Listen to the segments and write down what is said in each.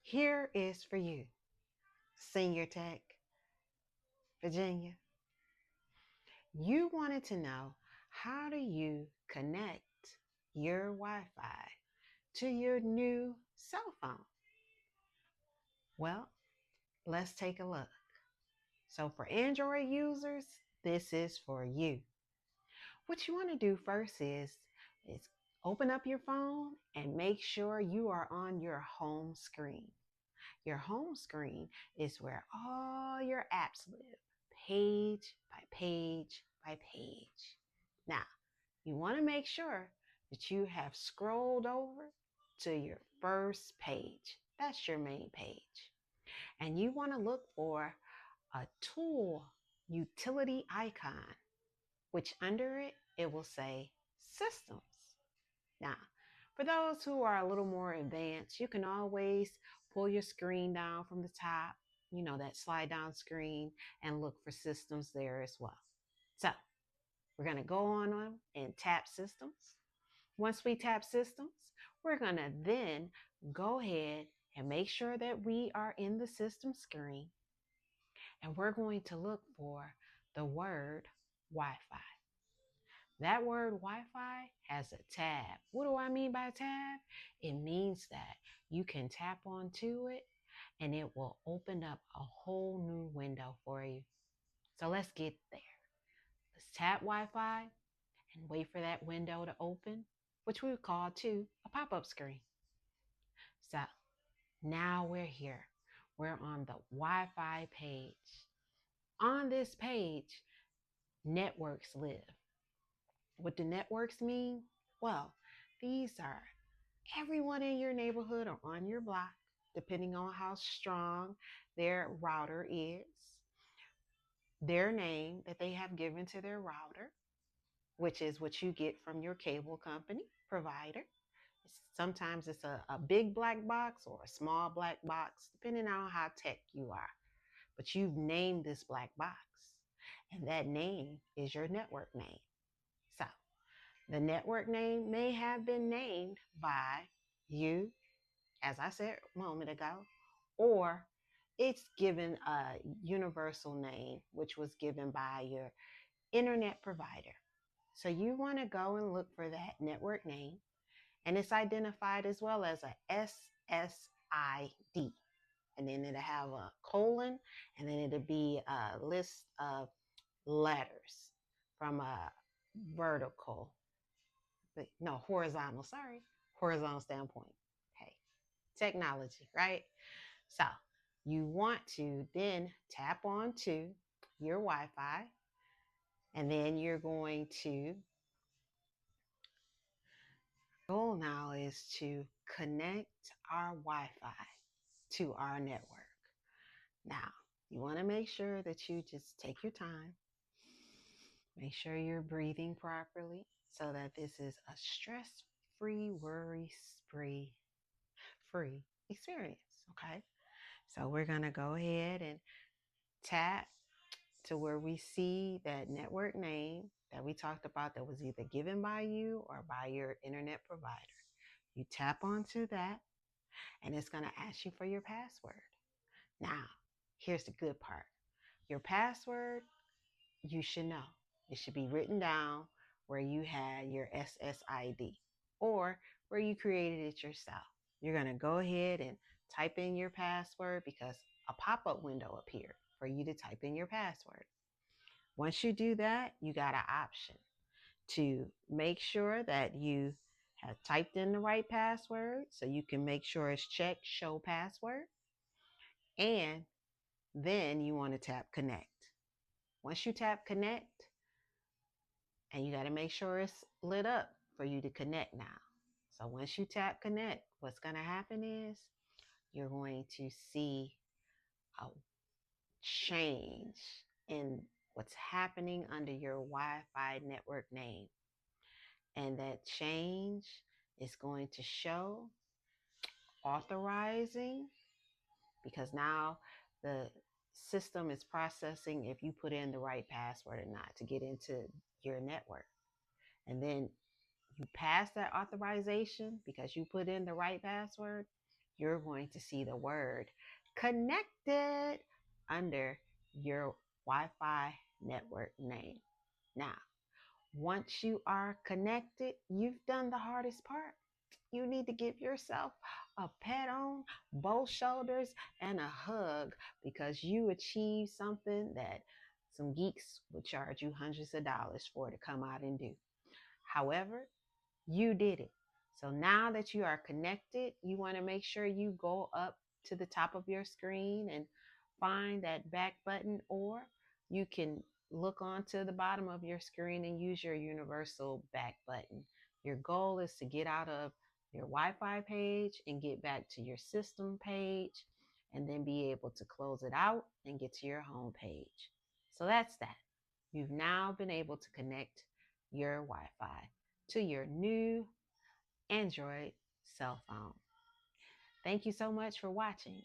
Here is for you, Senior Tech, Virginia. You wanted to know, how do you connect your Wi-Fi to your new cell phone? Well, let's take a look. So for Android users, this is for you. What you want to do first is open up your phone and make sure you are on your home screen. Your home screen is where all your apps live, page by page by page. Now, you want to make sure that you have scrolled over to your first page. That's your main page. And you want to look for a tool utility icon, which under it, it will say systems. Now, for those who are a little more advanced, you can always pull your screen down from the top, that slide down screen, and look for systems there as well. So we're going to go on and tap systems. Once we tap systems, we're going to then go ahead and make sure that we are in the system screen. And we're going to look for the word Wi-Fi. That word Wi-Fi has a tab. What do I mean by tab? It means that you can tap onto it and it will open up a whole new window for you. So let's get there. Let's tap Wi-Fi and wait for that window to open, which we would call too a pop-up screen. So now we're here. We're on the Wi-Fi page. On this page, networks live. What do networks mean? Well, these are everyone in your neighborhood or on your block, depending on how strong their router is, their name that they have given to their router, which is what you get from your cable company provider. Sometimes it's a big black box or a small black box, depending on how tech you are. But you've named this black box, and that name is your network name. So the network name may have been named by you, as I said a moment ago, or it's given a universal name, which was given by your internet provider. So you want to go and look for that network name, and it's identified as well as a SSID. And then it'll have a colon, and then it'll be a list of letters from a vertical, no, horizontal standpoint. Hey, technology, right? So you want to then tap onto your Wi-Fi, and then you're going to, goal now is to connect our Wi-Fi to our network. Now, you want to make sure that you just take your time. Make sure you're breathing properly so that this is a stress-free, worry-free experience, okay? So we're going to go ahead and tap to where we see that network name that we talked about that was either given by you or by your internet provider. You tap onto that, and it's going to ask you for your password. Now, here's the good part. Your password, you should know. It should be written down where you had your SSID or where you created it yourself. You're going to go ahead and type in your password because a pop-up window appeared for you to type in your password. Once you do that, you got an option to make sure that you have typed in the right password, so you can make sure it's checked show password, and then you want to tap connect. Once you tap connect, and you got to make sure it's lit up for you to connect now. So once you tap connect, what's going to happen is you're going to see a change in what's happening under your Wi-Fi network name. And that change is going to show authorizing, because now the system is processing if you put in the right password or not to get into your network. And then you pass that authorization because you put in the right password, you're going to see the word connected under your Wi-Fi network name. Now, once you are connected, you've done the hardest part. You need to give yourself a pat on both shoulders and a hug because you achieved something that some geeks would charge you hundreds of dollars for to come out and do. However, you did it. So now that you are connected, you want to make sure you go up to the top of your screen and find that back button, or you can look onto the bottom of your screen and use your universal back button. Your goal is to get out of your Wi-Fi page and get back to your system page and then be able to close it out and get to your home page. So that's that. You've now been able to connect your Wi-Fi to your new Android cell phone. Thank you so much for watching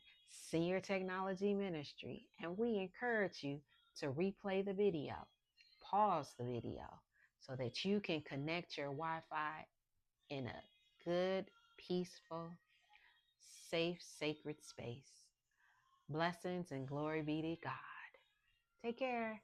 Senior Technology Ministry, and we encourage you to replay the video, pause the video, so that you can connect your Wi-Fi in a good, peaceful, safe, sacred space. Blessings and glory be to God. Take care.